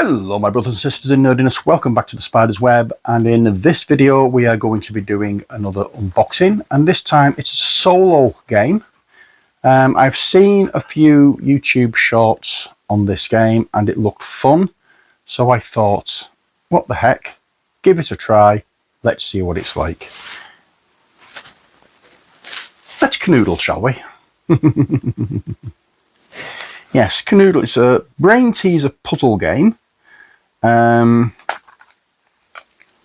Hello my brothers and sisters in nerdiness, welcome back to the Spider's Web, and in this video we are going to be doing another unboxing, and this time it's a solo game. I've seen a few YouTube shorts on this game and it looked fun, so I thought, what the heck, give it a try, let's see what it's like. Let's Kanoodle, shall we? Yes, Kanoodle is a brain teaser puzzle game, and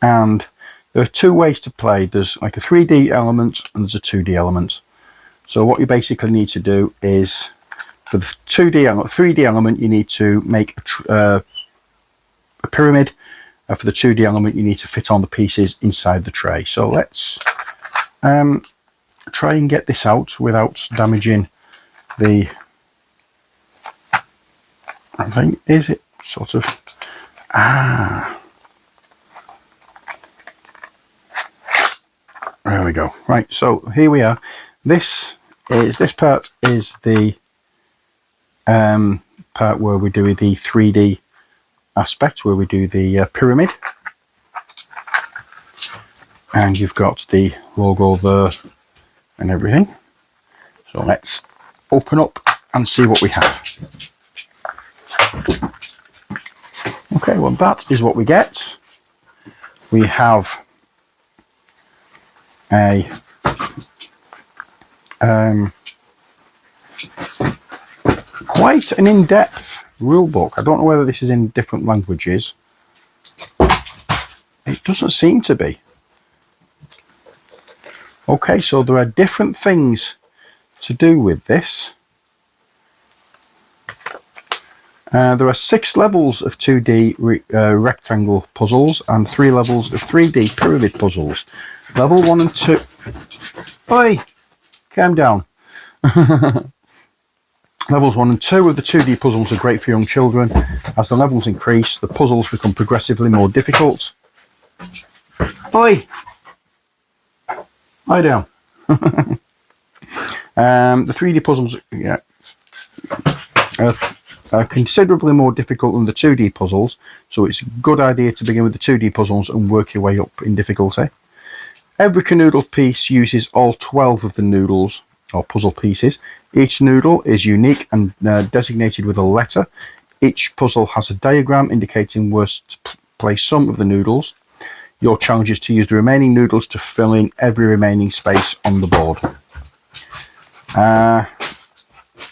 there are two ways to play. There's like a 3D element and there's a 2D element. So what you basically need to do is, for the 3D element, you need to make a pyramid. For the 2D element, you need to fit on the pieces inside the tray. So let's try and get this out without damaging the... I think, is it sort of... There we go. Right, so here we are. This part is the part where we do the 3D aspect, where we do the pyramid. And you've got the logo there and everything. So let's open up and see what we have. Okay, well that is what we get. We have a quite an in-depth rule book. I don't know whether this is in different languages. It doesn't seem to be. Okay, so there are different things to do with this. There are 6 levels of 2D rectangle puzzles and 3 levels of 3D pyramid puzzles. Level 1 and 2... Oi! Calm down. Levels 1 and 2 of the 2D puzzles are great for young children. As the levels increase, the puzzles become progressively more difficult. Oi! Lie down. The 3D puzzles... Yeah. Are considerably more difficult than the 2D puzzles, so it's a good idea to begin with the 2D puzzles and work your way up in difficulty. Every Kanoodle piece uses all 12 of the noodles, or puzzle pieces. Each noodle is unique and designated with a letter. Each puzzle has a diagram indicating where to place some of the noodles. Your challenge is to use the remaining noodles to fill in every remaining space on the board.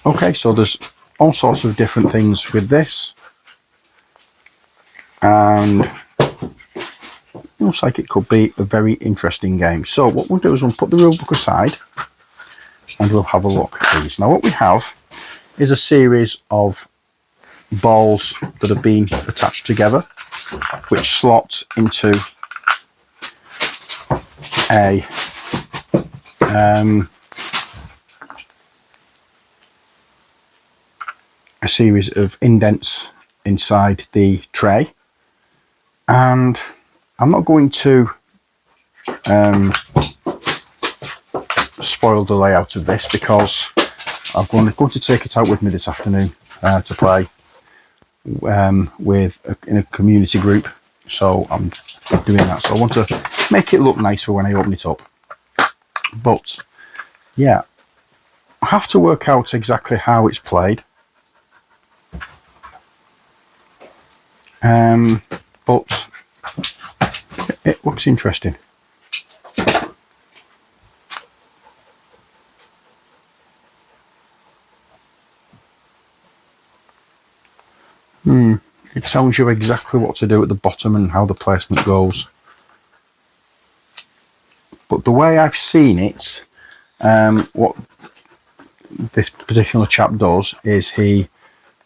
Okay, so there's all sorts of different things with this, and looks like it could be a very interesting game. So what we'll do is we'll put the rule book aside and we'll have a look at these. Now what we have is a series of balls that have been attached together, which slot into a series of indents inside the tray, and I'm not going to spoil the layout of this because I'm going to take it out with me this afternoon to play in a community group, so I'm doing that. So I want to make it look nice for when I open it up, but yeah, I have to work out exactly how it's played. But it looks interesting. It tells you exactly what to do at the bottom and how the placement goes. But the way I've seen it, what this particular chap does is he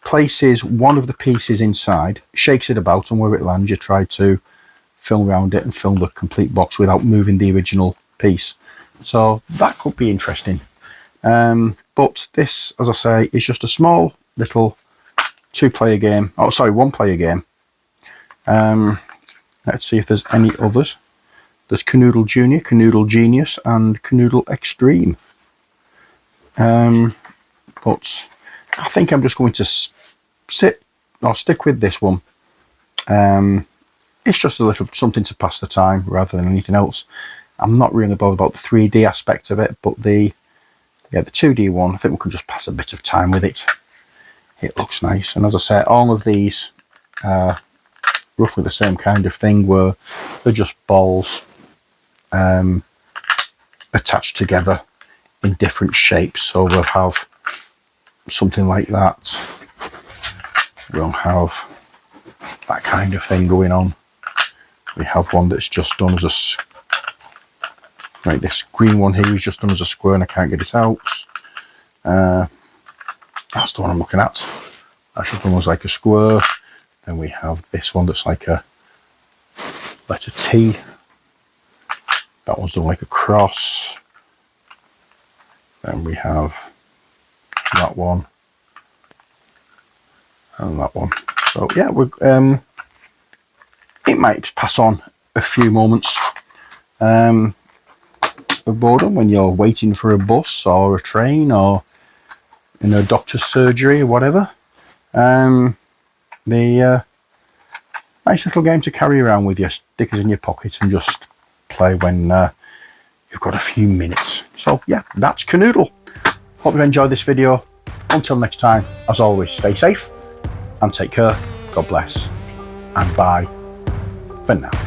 places one of the pieces inside, shakes it about, and where it lands you try to fill around it and fill the complete box without moving the original piece. So that could be interesting. But this, as I say, is just a small little one-player game. Let's see if there's any others. There's Kanoodle Junior, Kanoodle Genius, and Kanoodle Extreme. But I think I'm just going to stick with this one It's just a little something to pass the time rather than anything else. I'm not really bothered about the 3D aspect of it, but the 2D one, I think we can just pass a bit of time with it. It looks nice, and as I said, all of these are roughly the same kind of thing, where they're just balls attached together in different shapes. So we'll have something like that, we'll have that kind of thing going on. We have one that's just done as a, like this green one here is just done as a square and I can't get it out. That's the one I'm looking at. That's just done as like a square. Then we have this one that's like a letter T. That one's done like a cross. Then we have that one and that one. So yeah, we're it might pass on a few moments of boredom when you're waiting for a bus or a train or in a doctor's surgery or whatever. The nice little game to carry around with you, stick it in your pocket and just play when you've got a few minutes. So yeah, that's Kanoodle. Hope you enjoyed this video. Until next time, as always, stay safe and take care. God bless, and bye for now.